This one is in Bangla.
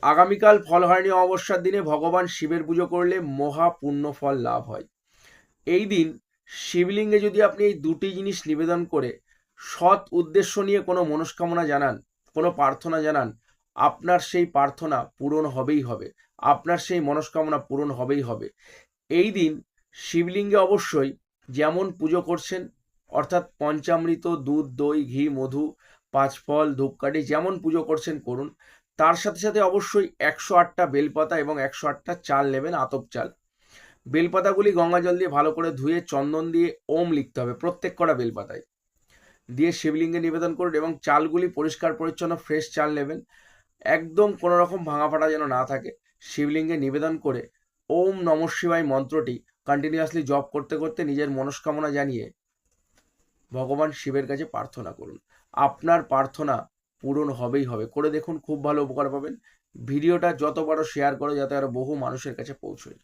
আগামীকাল ফলহারিণী অমাবস্যার দিনে ভগবান শিবের পুজো করলে মহা পুণ্য ফল লাভ হয়। এই দিন শিবলিঙ্গে যদি আপনি এই দুটি জিনিস নিবেদন করে সৎ উদ্দেশ্য নিয়ে কোনো মনস্কামনা জানান, কোনো প্রার্থনা জানান, আপনার সেই প্রার্থনা পূরণ হবেই হবে, আপনার সেই মনস্কামনা পূরণ হবেই হবে। এই দিন শিবলিঙ্গে অবশ্যই যেমন পুজো করছেন, অর্থাৎ পঞ্চামৃত, দুধ, দই, ঘি, মধু, পাঁচ ফল, ধূপকাঠি যেমন পুজো করছেন করুন। তার সাথে সাথে অবশ্যই 108টা বেলপাতা এবং 108টা চাল নেবেন, আতপ চাল। বেলপাতাগুলি গঙ্গা জল দিয়ে ভালো করে ধুয়ে চন্দন দিয়ে ওম লিখতে হবে প্রত্যেক কটা বেলপাতায়, দিয়ে শিবলিঙ্গে নিবেদন করুন। এবং চালগুলি পরিষ্কার পরিচ্ছন্ন ফ্রেশ চাল নেবেন, একদম কোনো রকম ভাঙা ফাটা যেন না থাকে। শিবলিঙ্গে নিবেদন করে ওম নমঃ শিবায় মন্ত্রটি কন্টিনিউয়াসলি জপ করতে করতে নিজের মনস্কামনা জানিয়ে ভগবান শিবের কাছে প্রার্থনা করুন। আপনার প্রার্থনা পূরণ হবেই হবে। করে দেখুন, খুব ভালো উপকার পাবেন। ভিডিওটা যত পারো শেয়ার করো যাতে আরো বহু মানুষের কাছে পৌঁছয়।